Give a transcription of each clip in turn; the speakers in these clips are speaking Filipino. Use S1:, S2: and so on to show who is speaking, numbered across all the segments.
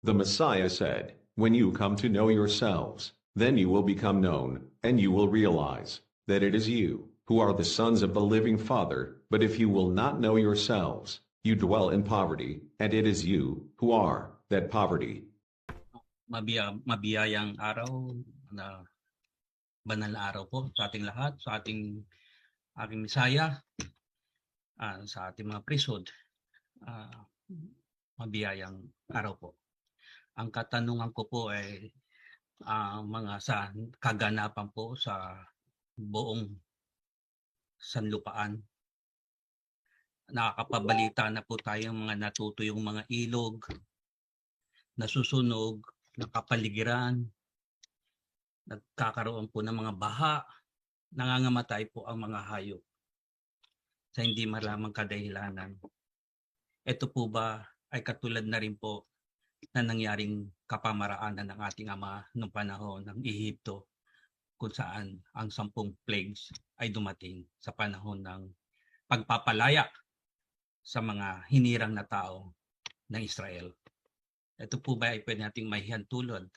S1: The Messiah said, "When you come to know yourselves, then you will become known, and you will realize that it is you who are the sons of the living Father. But if you will not know yourselves, you dwell in poverty, and it is you who are that poverty."
S2: Mabiyayang araw na banal na araw po sa ating lahat, sa aking misaya, sa ating mga priesthood. Mabiyayang araw po. Ang katanungan ko po ay mga sa kaganapan po sa buong sanlupaan. Nakakapabalita na po tayong mga natutuyong mga ilog, nasusunog, nakapaligiran, nagkakaroon po ng mga baha, nangangamatay po ang mga hayop sa hindi malamang kadahilanan. Ito po ba ay katulad na rin po na nangyaring kapamaraanan ng ating ama noong panahon ng Ehipto, kung saan ang 10 plagues ay dumating sa panahon ng pagpapalaya sa mga hinirang na tao ng Israel. Ito po ba ay pwede nating mahihantulad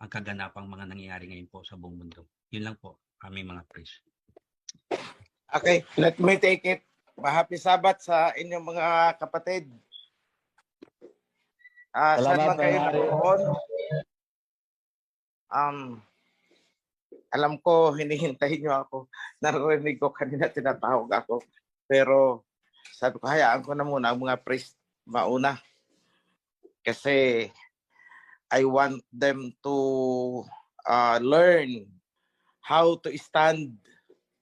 S2: ang kaganapang mga nangyayari ngayon po sa buong mundo? Yun lang po, aming mga priest.
S3: Okay, let me take it. Happy Sabbath sa inyong mga kapatid. Saan man kayo naroon? Alam ko, hinihintay nyo ako. Narinig ko kanina, tinatawag ako. Pero sabi ko, hayaan ko na muna ang mga priest mauna. Kasi I want them to learn how to stand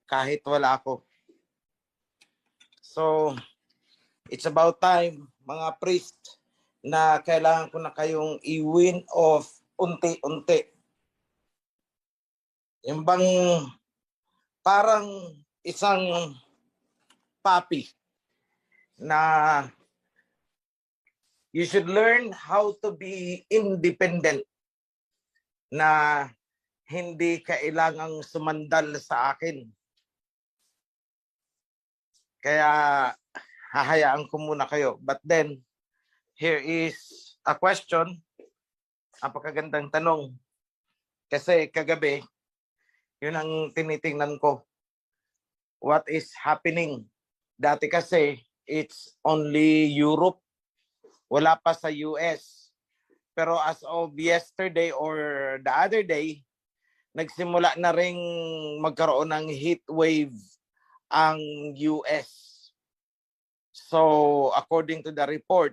S3: kahit wala ako. So, it's about time, mga priest, na kailangan ko na kayong i-win off unti-unti. Yung bang parang isang puppy na you should learn how to be independent, na hindi kailangang sumandal sa akin. Kaya hahayaan ko muna kayo. But then, here is a question. Napakagandang tanong. Kasi kagabi, yun ang tinitingnan ko. What is happening? Dati kasi, it's only Europe. Wala pa sa US. Pero as of yesterday or the other day, nagsimula na ring magkaroon ng heat wave ang US. So, according to the report,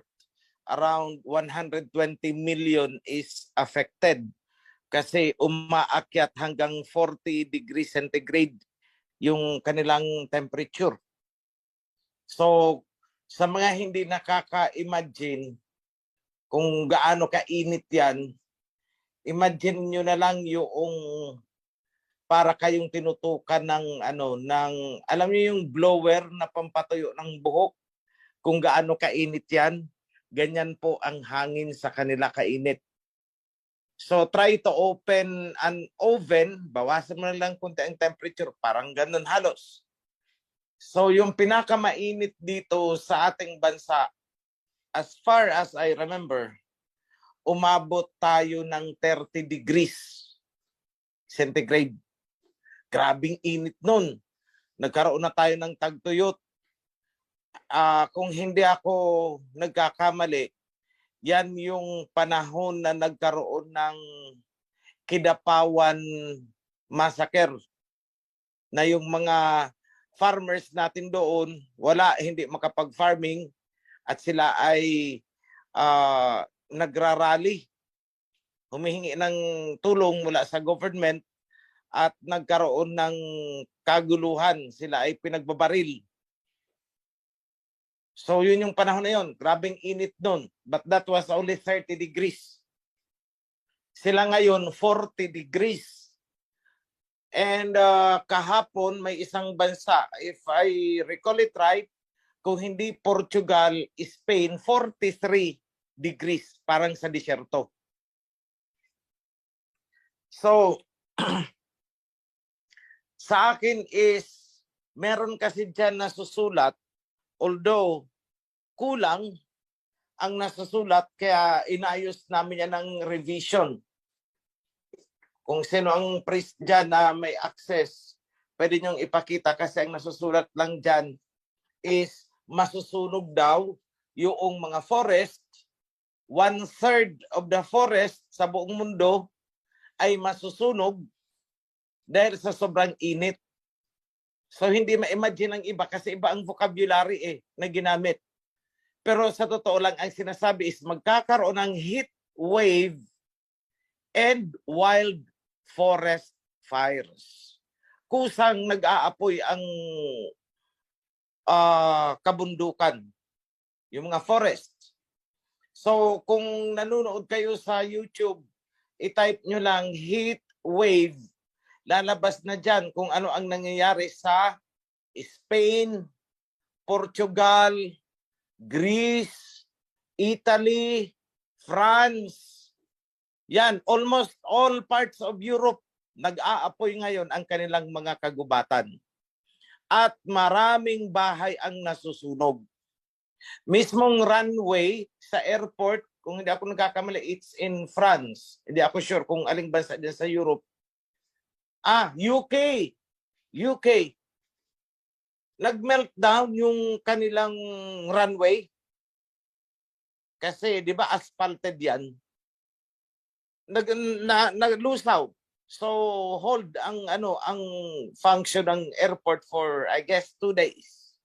S3: around 120 million is affected kasi umaakyat hanggang 40 degrees centigrade yung kanilang temperature. So, sa mga hindi nakaka-imagine kung gaano kainit yan, imagine nyo na lang yung para kayong tinutukan ng alam niyo yung blower na pampatuyo ng buhok, kung gaano kainit yan, ganyan po ang hangin sa kanila kainit. So try to open an oven, bawasan mo na lang kunti ang temperature, parang ganun halos. So yung pinakamainit dito sa ating bansa, as far as I remember, umabot tayo ng 30 degrees centigrade. Grabing init nun. Nagkaroon na tayo ng tagtuyot. Kung hindi ako nagkakamali, yan yung panahon na nagkaroon ng Kidapawan massacre. Na yung mga farmers natin doon, hindi makapag-farming at sila ay nagrarally. Humihingi ng tulong mula sa government at nagkaroon ng kaguluhan. Sila ay pinagbabaril. So yun yung panahon na yun. Grabing init nun. But that was only 30 degrees. Sila ngayon 40 degrees. And kahapon may isang bansa, if I recall it right, kung hindi Portugal, Spain, 43 degrees. Parang sa disyerto. So, sa akin is, meron kasi dyan nasusulat, although kulang, ang nasusulat, kaya inayos namin yan ng revision. Kung sino ang priest dyan na may access, pwede niyong ipakita kasi ang nasusulat lang dyan is masusunog daw yung mga forest. 1/3 of the forest sa buong mundo ay masusunog dahil sa sobrang init. So hindi ma-imagine ang iba kasi iba ang vocabulary na ginamit. Pero sa totoo lang, ang sinasabi is magkakaroon ng heat wave and wild forest fires. Kusang nag-aapoy ang kabundukan, yung mga forest. So kung nanonood kayo sa YouTube, i-type nyo lang heat wave, lalabas na dyan kung ano ang nangyayari sa Spain, Portugal, Greece, Italy, France. Yan, almost all parts of Europe nag-aapoy ngayon ang kanilang mga kagubatan. At maraming bahay ang nasusunog. Mismong runway sa airport, kung hindi ako nagkakamali, it's in France. Hindi ako sure kung aling bansa din sa Europe. UK. Nag-meltdown yung kanilang runway. Kasi, di ba, asphalted yan. Naglusaw. So, hold ang function ng airport for, I guess, 2 days.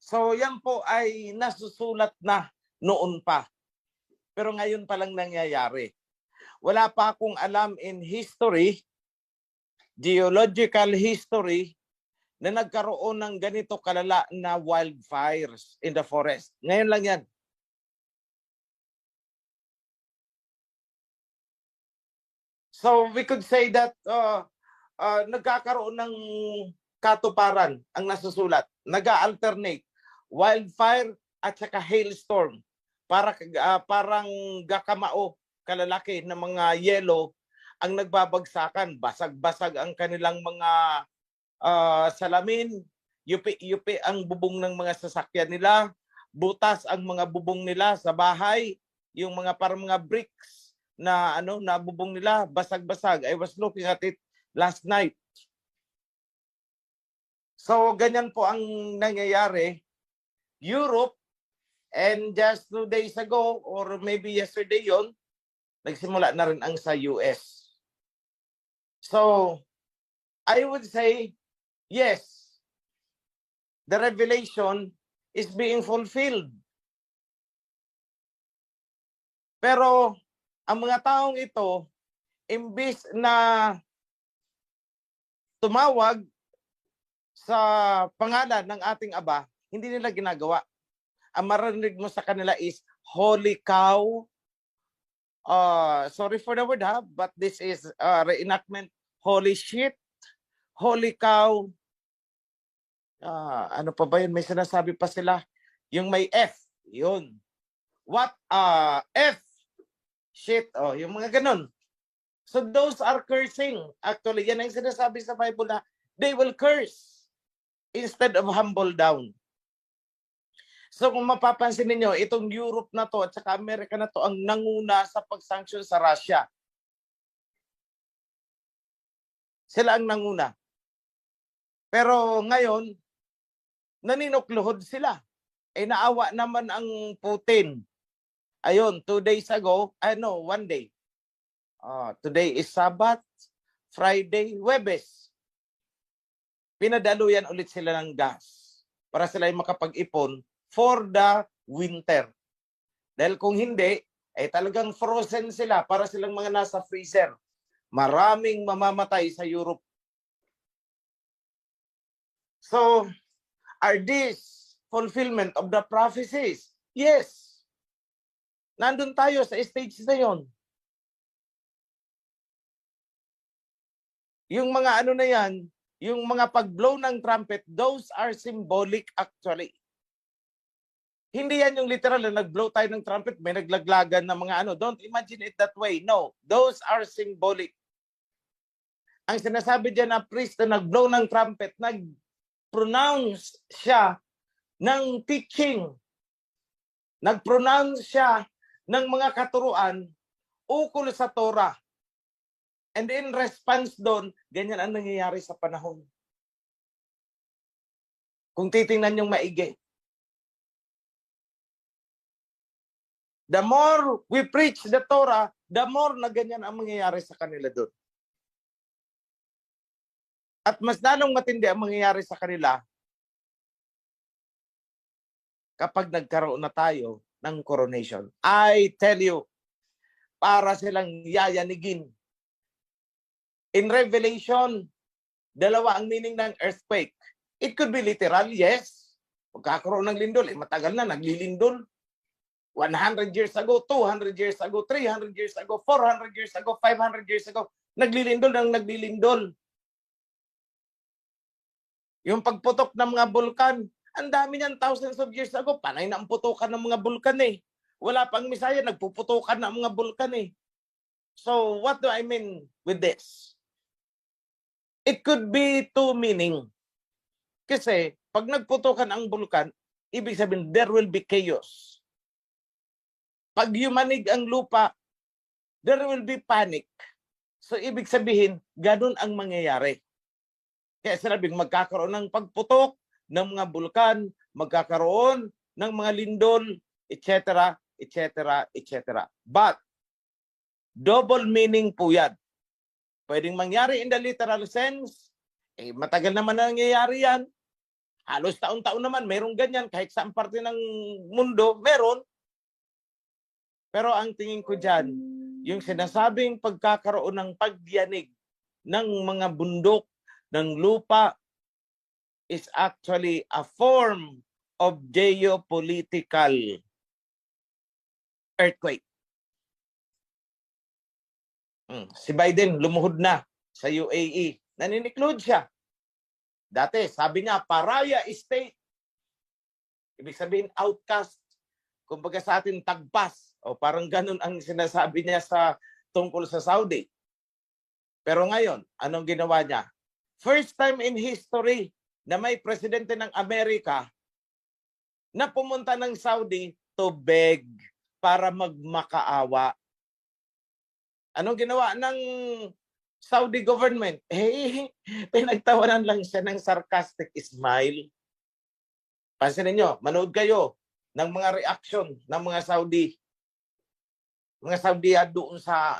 S3: So, yan po ay nasusulat na noon pa. Pero ngayon pa lang nangyayari. Wala pa akong alam in history, geological history, na nagkaroon ng ganito kalala na wildfires in the forest. Ngayon lang yan. So, we could say that nagkakaroon ng katuparan ang nasusulat. Nag-alternate. Wildfire at saka hailstorm. Parang gakamao, kalalaki na mga yelo ang nagbabagsakan. Basag-basag ang kanilang mga salamin. Yupi-yupi ang bubong ng mga sasakyan nila. Butas ang mga bubong nila sa bahay. Yung mga parang mga bricks na na bubong nila, basag-basag. I was looking at it last night. So, ganyan po ang nangyayari. Europe, and just 2 days ago, or maybe yesterday yon, nagsimula na rin ang sa US. So, I would say, yes, the revelation is being fulfilled. Pero, ang mga taong ito, imbis na tumawag sa pangalan ng ating Aba, hindi nila ginagawa. Ang marinig mo sa kanila is, holy cow. Sorry for the word but this is reenactment. Holy shit. Holy cow. Ano pa ba yun? May sinasabi pa sila. Yung may F. Yun. What? F. Shit. Yung mga ganun. So those are cursing. Actually, yan ang sinasabi sa Bible na they will curse instead of humble down. So kung mapapansin niyo, itong Europe na to at saka Amerika na to ang nanguna sa pag-sanction sa Russia. Sila ang nanguna. Pero ngayon, naninukluhod sila. Naawa naman ang Putin. Ayun, 2 days ago, 1 day. Today is Sabbath, Friday, Huwebes. Pinadaluyan ulit sila ng gas para sila ay makapag-ipon for the winter. Dahil kung hindi, talagang frozen sila para silang mga nasa freezer. Maraming mamamatay sa Europe. So, are these fulfillment of the prophecies? Yes. Nandun tayo sa stage na yon. Yung mga na yan, yung mga pag-blow ng trumpet, those are symbolic actually. Hindi yan yung literal na nag-blow tayo ng trumpet, may naglaglagan na mga Don't imagine it that way. No, those are symbolic. Ang sinasabi dyan na priest na nag-blow ng trumpet, nag-pronounce siya ng teaching. Nag-pronounce siya ng mga katuruan ukol sa Torah. And in response doon, ganyan ang nangyayari sa panahon. Kung titingnan yung maigi. The more we preach the Torah, the more na ganyan ang mangyayari sa kanila doon. At mas lalong matindi ang mangyayari sa kanila kapag nagkaroon na tayo ng coronation. I tell you, para silang yayanigin. In Revelation, dalawa ang meaning ng earthquake. It could be literal, yes. Magkakaroon ng lindol, matagal na, naglilindol. 100 years ago, 200 years ago, 300 years ago, 400 years ago, 500 years ago, naglilindol ng naglilindol. Yung pagputok ng mga bulkan, ang dami niyan thousands of years ago, panay na ang putukan ng mga bulkan eh. Wala pang misaya, nagpuputukan ng mga bulkan eh. So, what do I mean with this? It could be two meaning. Kasi, pag nagputukan ang bulkan, ibig sabihin, there will be chaos. Pag yumanig ang lupa, there will be panic. So, ibig sabihin, ganun ang mangyayari. Kaya sinabing magkakaroon ng pagputok ng mga bulkan, magkakaroon ng mga lindol, etc., etc., etc. But, double meaning po yan. Pwedeng mangyari in the literal sense, matagal naman na nangyayari yan. Halos taon-taon naman, merong ganyan. Kahit saan parte ng mundo, meron. Pero ang tingin ko dyan, yung sinasabing pagkakaroon ng pagyanig ng mga bundok, ng lupa, is actually a form of geopolitical earthquake. Si Biden lumuhod na sa UAE. Naniniklood siya. Dati, sabi niya, Paraya State. Ibig sabihin, outcast. Kumbaga sa atin, tagpas. O parang ganun ang sinasabi niya sa tungkol sa Saudi. Pero ngayon, anong ginawa niya? First time in history na may presidente ng Amerika na pumunta ng Saudi to beg para magmakaawa. Anong ginawa ng Saudi government? Pinagtawanan lang siya ng sarcastic smile. Pansinin nyo, manood kayo ng mga reaction ng mga Saudi. Mga Saudi doon sa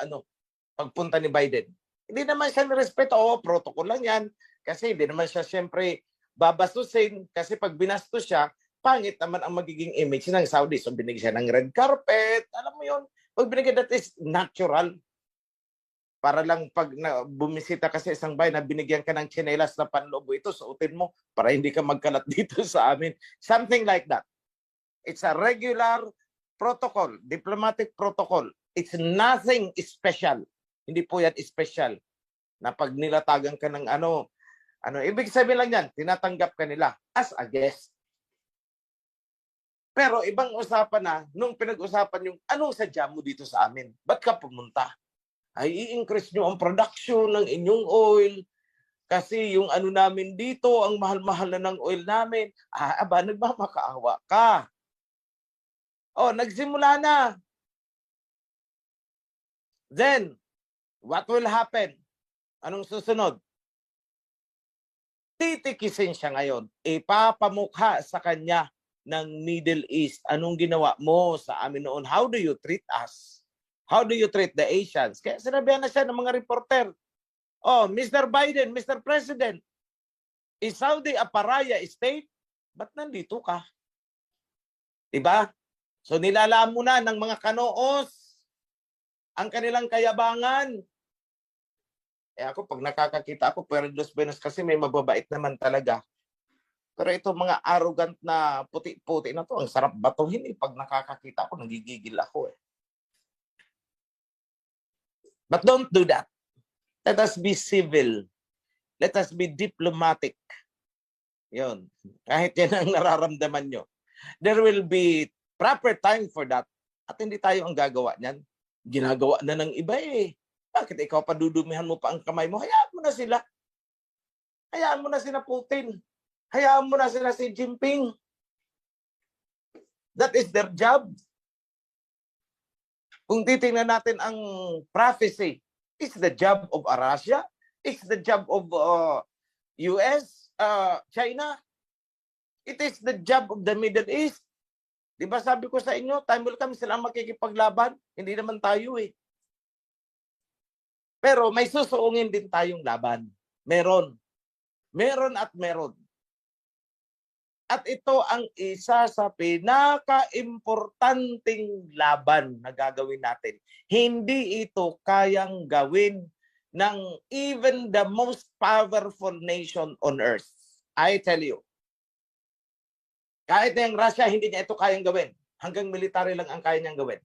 S3: pagpunta ni Biden. Hindi naman siya nirespeto. Protocol lang yan. Kasi hindi naman siya siyempre babastusin. Kasi pag binastos siya, pangit naman ang magiging image ng Saudi. So binigyan siya ng red carpet. Alam mo yun, pag binigyan, that is natural. Para lang pag bumisita kasi isang bahay na binigyan ka ng tsinelas na panloob, ito suotin mo para hindi ka magkalat dito sa amin. Something like that. It's a regular protocol, diplomatic protocol. It's nothing special. Hindi po yan special. Na pag nilatagan ka ng ibig sabihin lang yan, tinatanggap ka nila as a guest. Pero ibang usapan na, nung pinag-usapan yung anong sadya mo dito sa amin? Ba't ka pumunta? Ay i-increase nyo ang production ng inyong oil kasi yung namin dito, ang mahal-mahal na ng oil namin. Nagmamakaawa ka. Nagsimula na. Then, what will happen? Anong susunod? Titikisin siya ngayon. Ipapamukha sa kanya ng Middle East. Anong ginawa mo sa amin noon? How do you treat us? How do you treat the Asians? Kaya sinabihan na siya ng mga reporter. Mr. Biden, Mr. President, is Saudi a Paraya State? Ba't nandito ka? Diba? So nilalaan mo na ng mga kanoos ang kanilang kayabangan. Ako, pag nakakakita ako, pero Los Benos kasi may mababait naman talaga. Pero ito mga arrogant na puti-puti na to, ang sarap batuhin eh. Pag nakakakita ako, nagigigil ako eh. But don't do that. Let us be civil. Let us be diplomatic. Yun. Kahit yan ang nararamdaman nyo. There will be proper time for that. At hindi tayo ang gagawa niyan. Ginagawa na ng iba eh. Bakit ikaw padudumihan mo pa ang kamay mo? Hayaan mo na sila. Hayaan mo na sila Putin. Hayaan mo na sila si Jinping. That is their job. Kung titingnan natin ang prophecy, it's the job of Russia, it's the job of US, China, it is the job of the Middle East. Di ba sabi ko sa inyo, time will come sila makikipaglaban, hindi naman tayo eh. Pero may susuungin din tayong laban. Meron. Meron at meron. At ito ang isa sa pinaka-importanting laban na gagawin natin. Hindi ito kayang gawin ng even the most powerful nation on earth. I tell you. Kahit na yung Russia, hindi niya ito kayang gawin. Hanggang military lang ang kaya niyang gawin.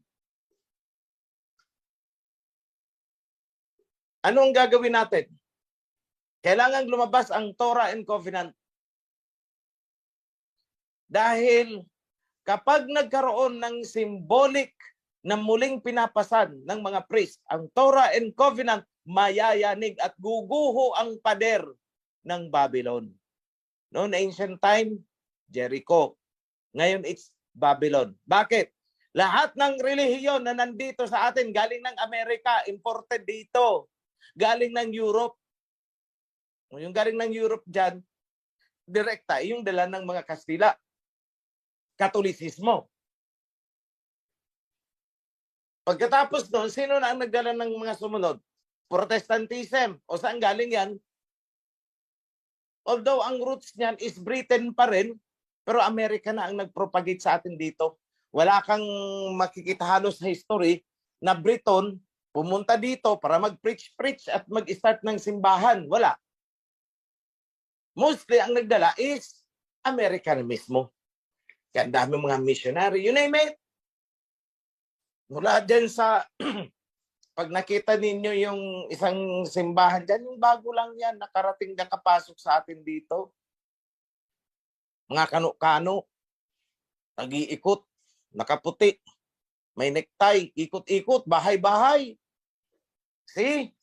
S3: Anong gagawin natin? Kailangan lumabas ang Torah and Covenant. Dahil kapag nagkaroon ng symbolic na muling pinapasan ng mga priest, ang Torah and Covenant, mayayanig at guguho ang pader ng Babylon. Noon ancient time, Jericho. Ngayon it's Babylon. Bakit? Lahat ng relihiyon na nandito sa atin, galing ng Amerika, imported dito. Galing ng Europe. Yung galing ng Europe dyan, direkta, yung dala ng mga Kastila. Katolisismo. Pagkatapos doon, sino na ang nagdala ng mga sumunod? Protestantism. O saan galing yan? Although ang roots niyan is Britain pa rin, pero Amerika na ang nagpropagate sa atin dito. Wala kang makikita halos sa history na Briton pumunta dito para mag-preach at mag-start ng simbahan. Wala. Mostly ang nagdala is American mismo. Kaya dami mga missionary. You name it. Mula dyan sa pag nakita ninyo yung isang simbahan dyan, yung bago lang yan, nakarating na kapasok sa atin dito. Mga kano-kano, nag-iikot, nakaputi, may necktie, ikot-ikot, bahay-bahay. See?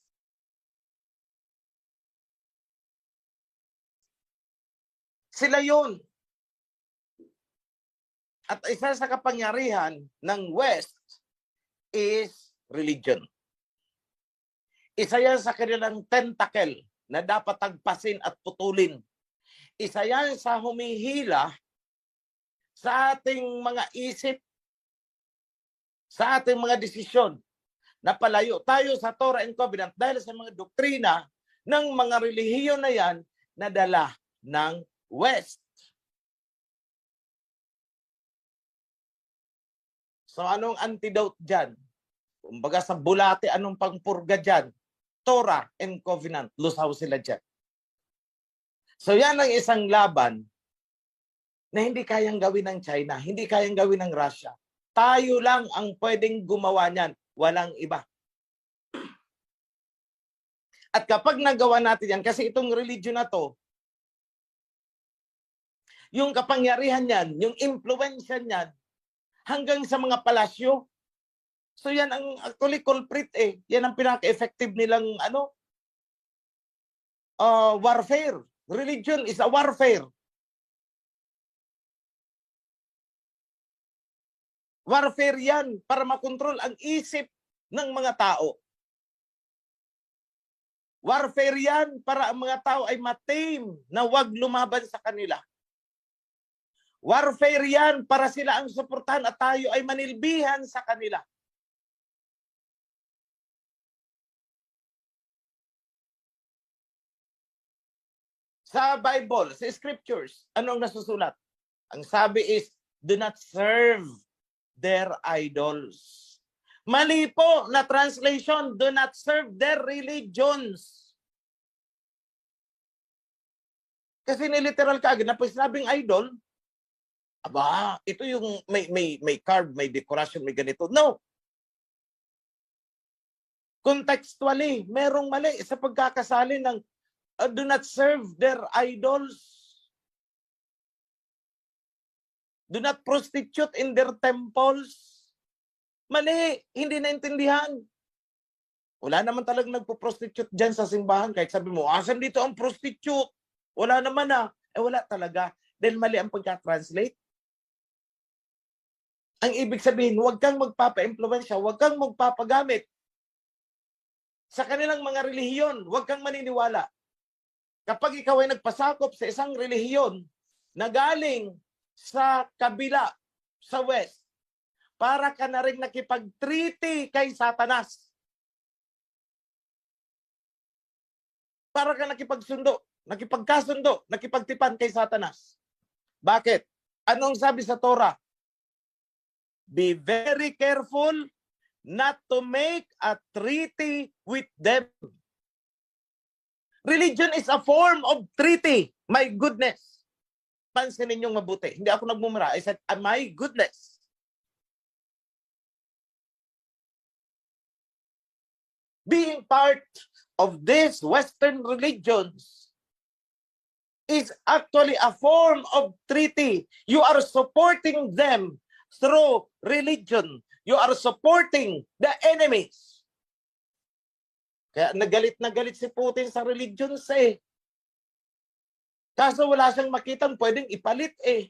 S3: Sila yun. At isa sa kapangyarihan ng West is religion. Isa yan sa kanilang tentacle na dapat tagpasin at putulin. Isa yan sa humihila sa ating mga isip, sa ating mga desisyon na palayo tayo sa Torah and Covenant dahil sa mga doktrina ng mga relihiyon na yan na dala ng West. So anong antidote dyan? Kumbaga sa bulate, anong pangpurga dyan? Torah and Covenant. Lusaw sila dyan. So yan ang isang laban na hindi kayang gawin ng China, hindi kayang gawin ng Russia. Tayo lang ang pwedeng gumawa niyan. Walang iba. At kapag nagawa natin yan, kasi itong religion na to, yung kapangyarihan niyan, yung influensya niyan, hanggang sa mga palasyo. So yan ang actually culprit eh. Yan ang pinaka-effective nilang warfare. Religion is a warfare. Warfare yan para makontrol ang isip ng mga tao. Warfare yan para ang mga tao ay matame na wag lumaban sa kanila. Warfare yan para sila ang suportahan at tayo ay manilbihan sa kanila. Sa Bible, sa Scriptures, anong nasusulat? Ang sabi is, do not serve their idols. Mali po na translation, do not serve their religions. Kasi niliteral ka agad na pag sinabing idol, aba, ito yung may carve, may decoration, may ganito. No. Contextually, merong mali sa pagkakasali ng do not serve their idols. Do not prostitute in their temples. Mali, hindi naintindihan. Wala naman talagang nagpo-prostitute dyan sa simbahan. Kahit sabi mo, asan dito ang prostitute? Wala naman ah. Eh wala talaga. Dahil mali ang pagka-translate. Ang ibig sabihin, huwag kang magpapa-impluwensya, huwag kang magpapagamit sa kanilang mga relihiyon, huwag kang maniniwala. Kapag ikaw ay nagpasakop sa isang relihiyon na galing sa kabila, sa West, para ka na rin nakipag-treaty kay Satanas. Para ka nakipagkasundo, nakipagtipan kay Satanas. Bakit? Anong sabi sa Torah? Be very careful not to make a treaty with them. Religion is a form of treaty. My goodness. Pansinin ninyong mabuti. Hindi ako nagmumura. I said, my goodness. Being part of these Western religions is actually a form of treaty. You are supporting them through religion. You are supporting the enemies. Kaya nagalit na galit si Putin sa religions eh. Kaso wala siyang makitang pwedeng ipalit eh.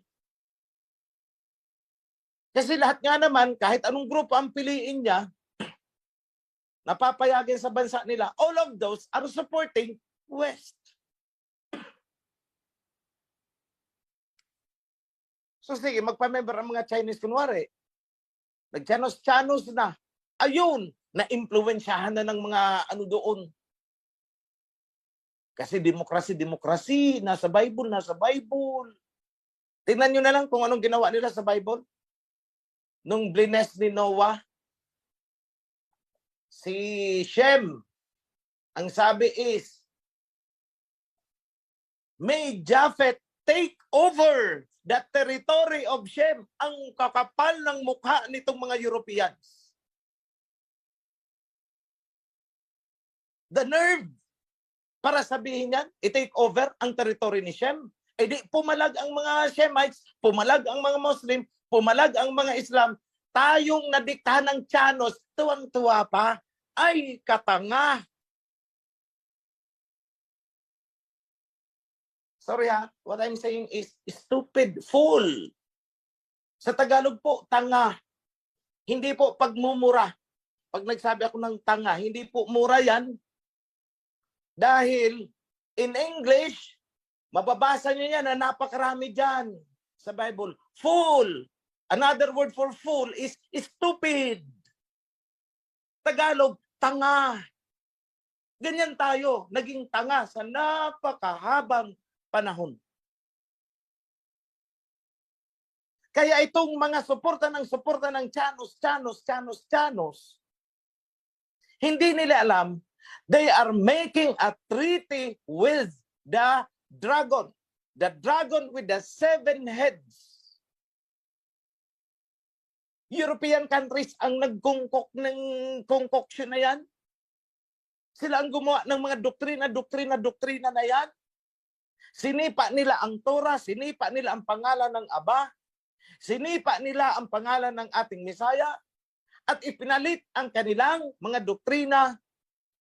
S3: Kasi lahat nga naman, kahit anong grupo ang piliin niya, napapayagin sa bansa nila, all of those are supporting West. So sige, magpa-member ang mga Chinese kunwari. Nag-Chanos na. Ayun, na-impluwensyahan na ng mga ano doon. Kasi demokrasi, nasa Bible. Tingnan nyo na lang kung anong ginawa nila sa Bible. Nung blines ni Noah, si Shem, ang sabi is, may Japheth take over the territory of Shem. Ang kakapal ng mukha nitong mga Europeans. The nerve para sabihin yan, i-take over ang territory ni Shem. E di pumalag ang mga Shemites, pumalag ang mga Muslim, pumalag ang mga Islam. Tayong nadiktahan ng Chanos, tuwang-tuwa pa. Ay, katanga. Sorry ha, what I'm saying is stupid, fool. Sa Tagalog po, tanga. Hindi po pagmumura. Pag nagsabi ako ng tanga, hindi po mura yan. Dahil in English, mababasa niyo yan na napakarami dyan sa Bible. Fool. Another word for fool is stupid. Tagalog, tanga. Ganyan tayo, naging tanga sa napakahabang panahon. Kaya itong mga suporta ng Chanos, hindi nila alam, they are making a treaty with the dragon. The dragon with the 7 heads. European countries ang nagkungkok ng concoction na yan. Sila ang gumawa ng mga doktrina na yan. Sinipa nila ang Torah, sinipa nila ang pangalan ng Aba, sinipa nila ang pangalan ng ating Mesaya, at ipinalit ang kanilang mga doktrina,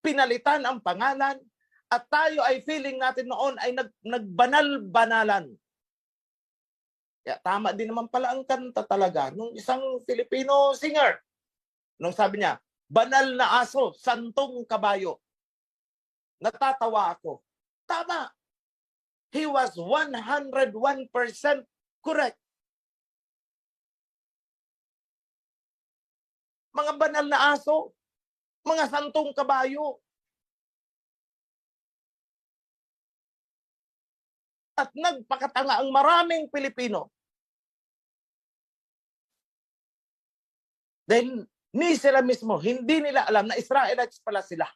S3: pinalitan ang pangalan, at tayo ay feeling natin noon ay nagbanal-banalan. Kaya tama din naman pala ang kanta talaga nung isang Filipino singer. Nung sabi niya, banal na aso, santong kabayo. Natatawa ako. Tama. He was 101% correct. Mga banal na aso, mga santong kabayo. At nagpakatanga ang maraming Pilipino. Then, ni sila mismo, hindi nila alam na Israelites pala sila.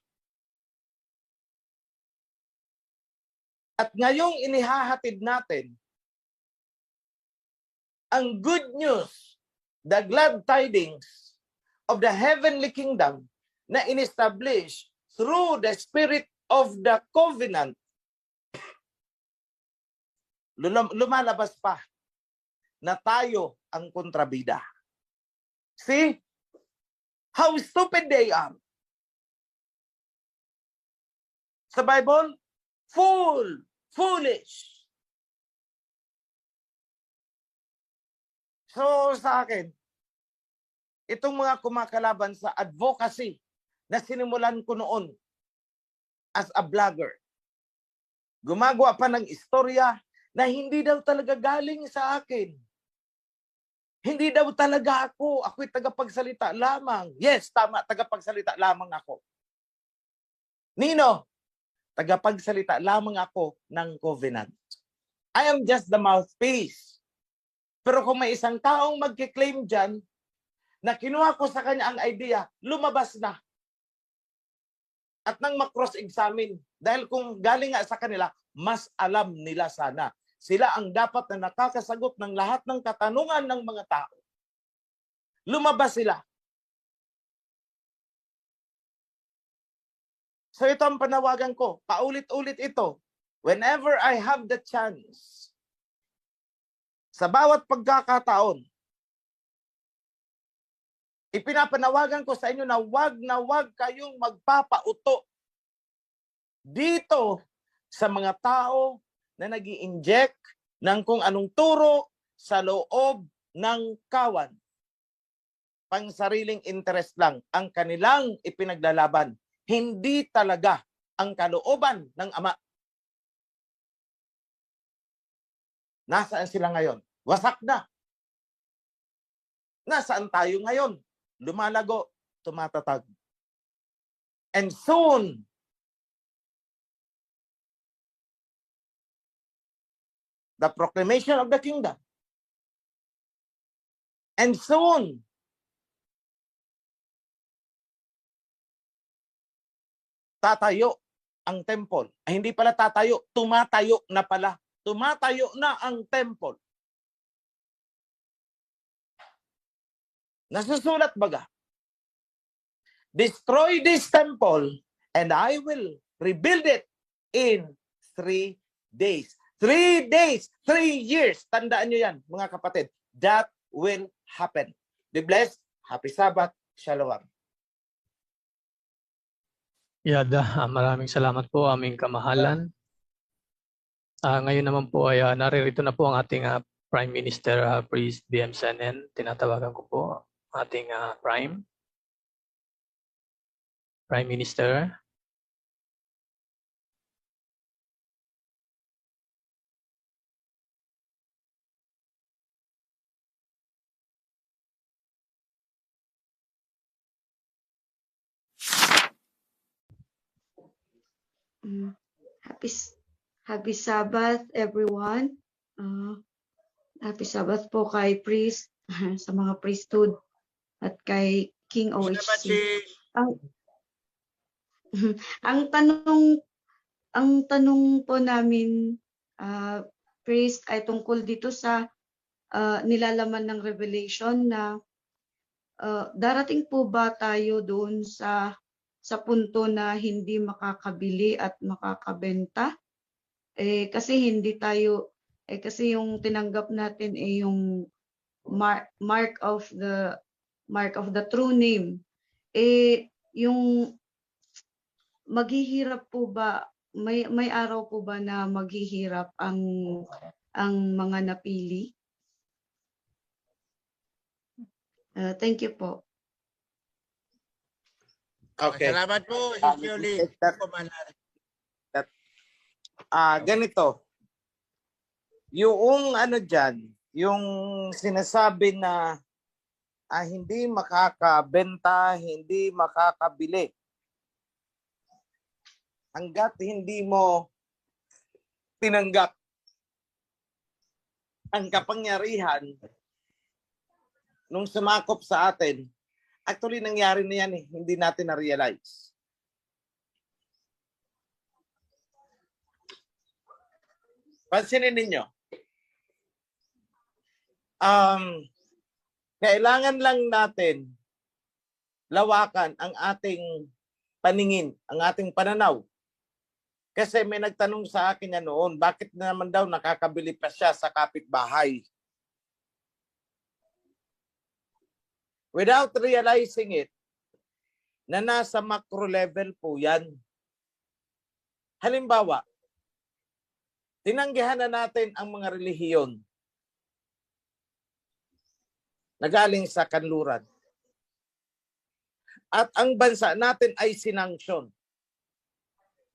S3: At ngayong inihahatid natin ang good news, the glad tidings of the heavenly kingdom na in-establish through the spirit of the covenant, lumalabas pa na tayo ang kontrabida. See how stupid they are. Sa Bible, foolish. So sa akin, itong mga kumakalaban sa advocacy na sinimulan ko noon as a vlogger. Gumagawa pa ng istorya na hindi daw talaga galing sa akin. Hindi daw talaga ako. Ako'y tagapagsalita lamang. Yes, tama, tagapagsalita lamang ako. Nino, tagapagsalita lamang ako ng covenant. I am just the mouthpiece. Pero kung may isang taong magkiklaim dyan na kinuha ko sa kanya ang idea, lumabas na. At nang makross-examine, dahil kung galing nga sa kanila, mas alam nila sana. Sila ang dapat na nakakasagot ng lahat ng katanungan ng mga tao. Lumabas sila. So ito ang panawagan ko. Paulit-ulit ito. Whenever I have the chance, sa bawat pagkakataon, ipinapanawagan ko sa inyo na wag kayong magpapauto dito sa mga tao na nag-i-inject ng kung anong turo sa loob ng kawan. Pangsariling interest lang ang kanilang ipinaglalaban. Hindi talaga ang kalooban ng Ama. Nasaan sila ngayon? Wasak na. Nasaan tayo ngayon? Lumalago, tumatatag. And soon, the proclamation of the kingdom. And soon, tatayo ang temple. Ay, hindi pala tatayo, tumatayo na pala. Tumatayo na ang temple. Nasusulat baga? Destroy this temple and I will rebuild it in 3 days. 3 days, 3 years. Tandaan nyo yan, mga kapatid. That will happen. Be blessed. Happy Sabbath. Shalom.
S4: Yada, maraming salamat po aming kamahalan. Ngayon naman po ay naririto na po ang ating Prime Minister Priest B.M. Senen. Tinatawagan ko po ating Prime Minister.
S5: Happy Sabbath, everyone. Happy Sabbath po kay priest, sa mga priesthood, at kay King OHC. Ang tanong po namin, priest, ay tungkol dito sa nilalaman ng Revelation na darating po ba tayo doon sa punto na hindi makakabili at makakabenta? Kasi hindi tayo, kasi yung tinanggap natin yung mark of the true name. Yung maghihirap po ba, may araw po ba na maghihirap ang mga napili? Thank you po.
S3: Okay.
S6: Salamat po, Shirley.
S3: Ganito. Yung ano dyan, yung sinasabi na hindi makakabenta, hindi makakabili. Hanggat hindi mo tinanggap ang kapangyarihan nung sumakop sa atin, actually nangyari na yan hindi natin na-realize. Pansinin ninyo. Kailangan lang natin lawakan ang ating paningin, ang ating pananaw. Kasi may nagtanong sa akin noon, bakit naman daw nakakabili pa siya sa kapitbahay? Without realizing it, na nasa macro level po yan. Halimbawa, tinanggihan na natin ang mga relihiyon na galing sa kanluran. at ang bansa natin ay sinanksyon.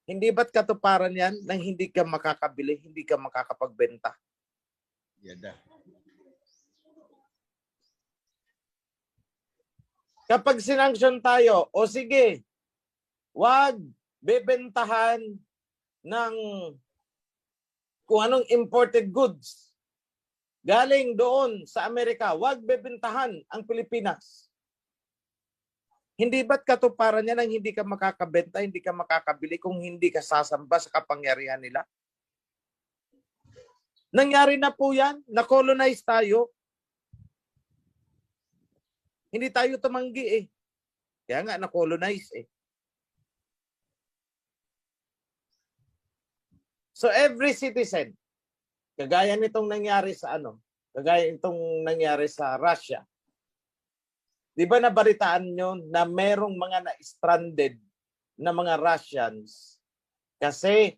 S3: Hindi ba't katuparan yan nang hindi ka makakabili, hindi ka makakapagbenta?
S6: Yada.
S3: Kapag sinanksyon tayo, o sige, wag bebentahan ng kung anong imported goods galing doon sa Amerika. Wag bebentahan ang Pilipinas. Hindi ba't katuparan niya nang hindi ka makakabenta, hindi ka makakabili kung hindi ka sasamba sa kapangyarihan nila? Nangyari na po yan. Na-colonize tayo. Hindi tayo tumanggi eh. Kaya nga na-colonize eh. So every citizen, kagaya nitong nangyari sa kagaya itong nangyari sa Russia. Di ba nabalitaan nyo na merong mga na-stranded na mga Russians kasi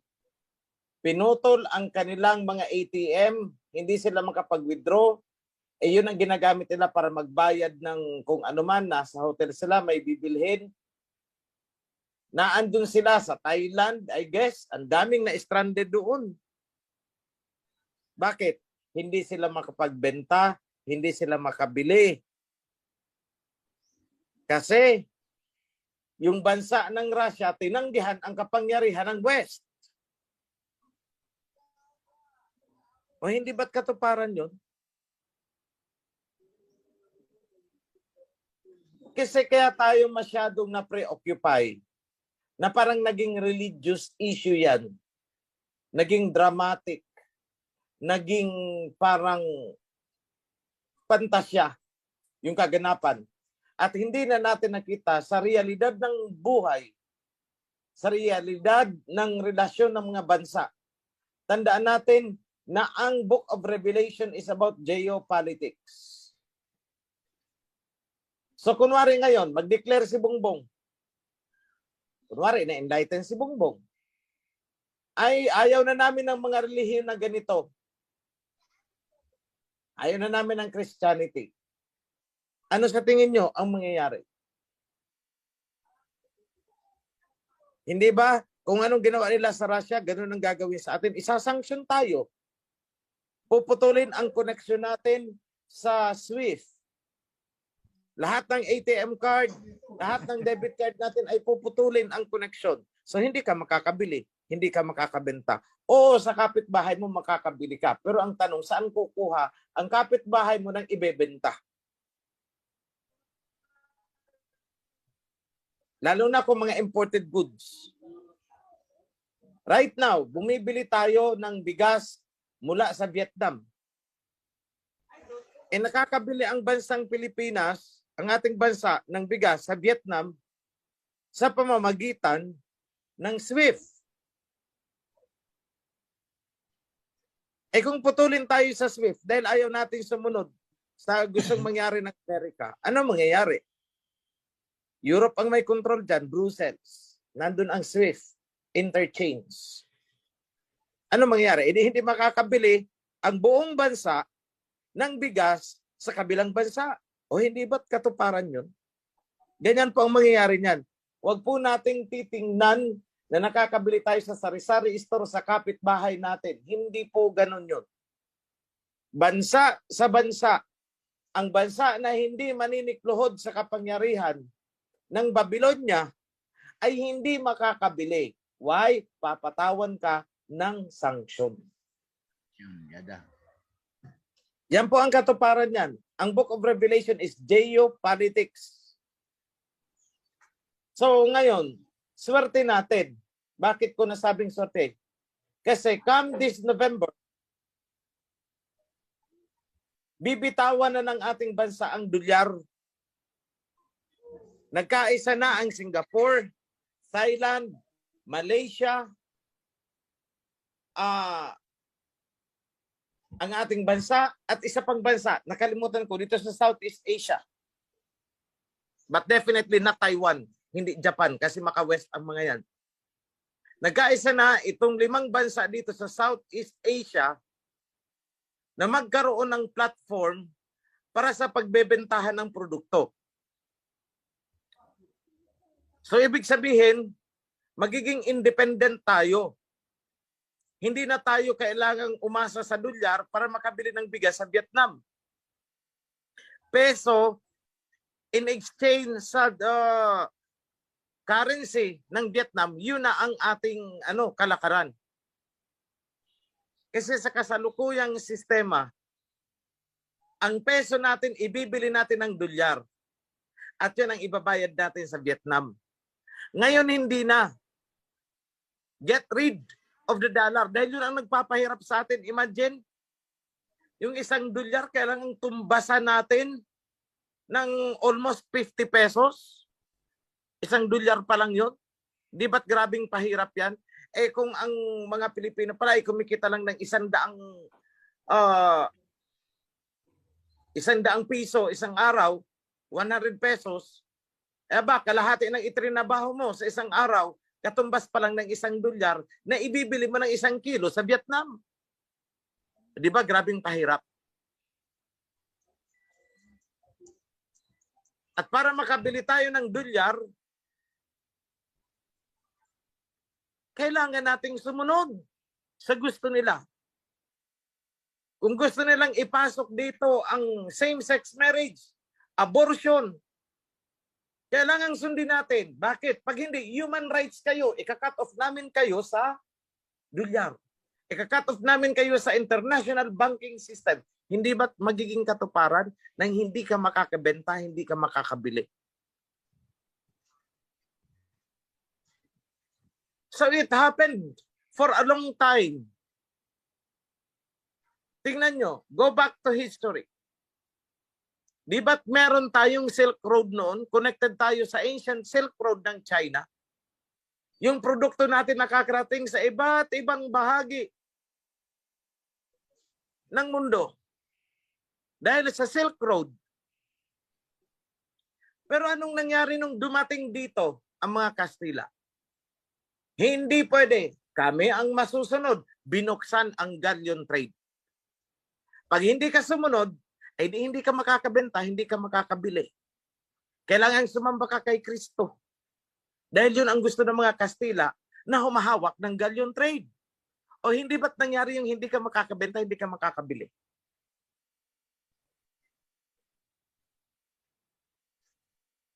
S3: pinutol ang kanilang mga ATM, hindi sila makapag-withdraw, yun ang ginagamit nila para magbayad ng kung ano man, nasa hotel sila, may bibilhin. Naandun sila sa Thailand, I guess, ang daming na-stranded doon. Bakit? Hindi sila makapagbenta, hindi sila makabili. Kasi yung bansa ng Russia tinanggihan ang kapangyarihan ng West. O hindi ba't katuparan yun? Kasi kaya tayo masyadong na-preoccupy na parang naging religious issue yan. Naging dramatic. Naging parang pantasya yung kaganapan. At hindi na natin nakita sa realidad ng buhay, sa realidad ng relasyon ng mga bansa. Tandaan natin na ang Book of Revelation is about geopolitics. So kunwari ngayon, mag-declare si Bongbong. Kunwari, na-enlighten si Bongbong. Ay, ayaw na namin ng mga relihiyon na ganito. Ayaw na namin ng Christianity. Ano sa tingin nyo ang mangyayari? Hindi ba? Kung anong ginawa nila sa Russia, ganun ang gagawin sa atin. Isasanction tayo. Puputulin ang connection natin sa SWIFT. Lahat ng ATM card, lahat ng debit card natin ay puputulin ang connection. So hindi ka makakabili, hindi ka makakabenta. Oo, sa kapitbahay mo makakabili ka. Pero ang tanong, saan kukuha ang kapitbahay mo ng ibebenta? Lalo na kung mga imported goods. Right now, bumibili tayo ng bigas mula sa Vietnam. Nakakabili ang bansang Pilipinas, ang ating bansa, ng bigas sa Vietnam sa pamamagitan ng SWIFT. Kung putulin tayo sa SWIFT dahil ayaw natin sumunod sa gustong mangyari ng Amerika, ano mangyayari? Europe ang may control dyan, Brussels. Nandun ang SWIFT, interchange. Ano mangyayari? Hindi makakabili ang buong bansa ng bigas sa kabilang bansa. O hindi ba't katuparan yun? Ganyan po ang mangyayari niyan. Huwag po nating titingnan na nakakabili tayo sa sari-sari store sa kapitbahay natin. Hindi po ganun yun. Bansa sa bansa, ang bansa na hindi maninikluhod sa kapangyarihan ng Babylonia ay hindi makakabili. Why? Papatawan ka ng sanksyon.
S6: Yada.
S3: Yan po ang katuparan niyan. Ang Book of Revelation is geopolitics. So ngayon, swerte natin. Bakit ko nasabing swerte? Kasi come this November, bibitawan na ng ating bansa ang dolyar. Nagkaisa na ang Singapore, Thailand, Malaysia, ang ating bansa at isa pang bansa, nakalimutan ko, dito sa Southeast Asia. But definitely not Taiwan, hindi Japan, kasi maka-West ang mga yan. Nagkaisa na itong 5 bansa dito sa Southeast Asia na magkaroon ng platform para sa pagbebentahan ng produkto. So ibig sabihin, magiging independent tayo. Hindi na tayo kailangang umasa sa dolyar para makabili ng bigas sa Vietnam. Peso, in exchange sa currency ng Vietnam, yun na ang ating kalakaran. Kasi sa kasalukuyang sistema, ang peso natin, ibibili natin ng dolyar. At yun ang ibabayad natin sa Vietnam. Ngayon, hindi na. Get rid of the dollar. Dahil yun ang nagpapahirap sa atin. Imagine, yung isang dolyar, kailangan tumbasan natin ng almost 50 pesos. Isang dolyar pa lang yun. Di ba't grabing pahirap yan? Eh kung ang mga Pilipino pala ay kumikita lang ng 100 piso isang araw, 100 pesos, eh ba, kalahati ng itrinabaho mo sa isang araw, katumbas pa lang ng $1 na ibibili mo ng 1 kilo sa Vietnam. Di ba, grabing pahirap? At para makabili tayo ng dolyar, kailangan nating sumunod sa gusto nila. Kung gusto nilang ipasok dito ang same-sex marriage, abortion, kailangan sundin natin. Bakit? Pag hindi, human rights kayo, ika-cut off namin kayo sa dolyar. Ika-cut off namin kayo sa international banking system. Hindi ba't magiging katuparan nang hindi ka makakabenta, hindi ka makakabili? So it happened for a long time. Tingnan nyo, go back to history. Di ba't meron tayong Silk Road noon? Connected tayo sa ancient Silk Road ng China. Yung produkto natin nakakarating sa iba't ibang bahagi ng mundo. Dahil sa Silk Road. Pero anong nangyari nung dumating dito ang mga Kastila? Hindi pwede. Kami ang masusunod. Binuksan ang galleon trade. Pag hindi ka sumunod, ay hindi ka makakabenta, hindi ka makakabili. Kailangan sumamba ka kay Kristo. Dahil yun ang gusto ng mga Kastila na humahawak ng galleon trade. O hindi ba't nangyari yung hindi ka makakabenta, hindi ka makakabili?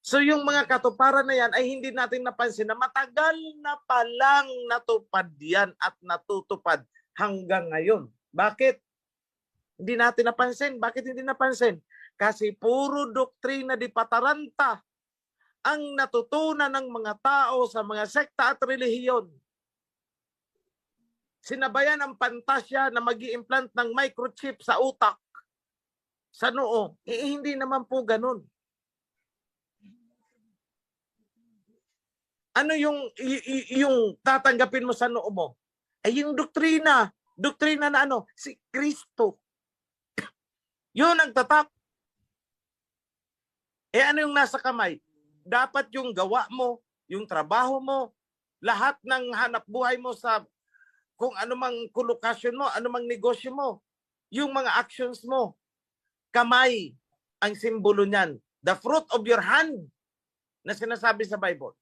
S3: So yung mga katuparan na yan ay hindi natin napansin na matagal na palang natupad yan at natutupad hanggang ngayon. Bakit? Hindi natin napansin. Bakit hindi napansin? Kasi puro doktrina di pataranta ang natutunan ng mga tao sa mga sekta at relihiyon. Sinabayan ang pantasya na mag-i-implant ng microchip sa utak, sa noo. Hindi naman po ganun. Ano yung tatanggapin mo sa noo mo? Ay yung doktrina. Doktrina na ano? Si Kristo. Yun ang tatak. Eh ano yung nasa kamay? Dapat yung gawa mo, yung trabaho mo, lahat ng hanap buhay mo sa kung anumang kolokasyon mo, anumang negosyo mo, yung mga actions mo, kamay ang simbolo niyan. The fruit of your hand na sinasabi sa Bible.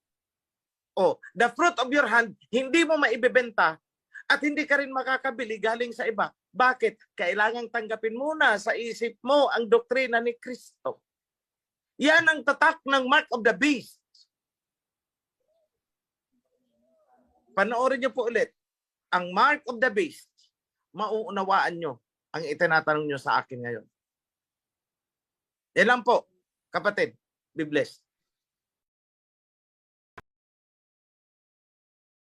S3: Oh, the fruit of your hand, hindi mo maibebenta at hindi ka rin makakabili galing sa iba. Bakit? Kailangang tanggapin muna sa isip mo ang doktrina ni Kristo. Yan ang tatak ng Mark of the Beast. Panoorin niyo po ulit. Ang Mark of the Beast. Mauunawaan niyo ang itinatanong niyo sa akin ngayon. Yan lang po, kapatid. Be blessed.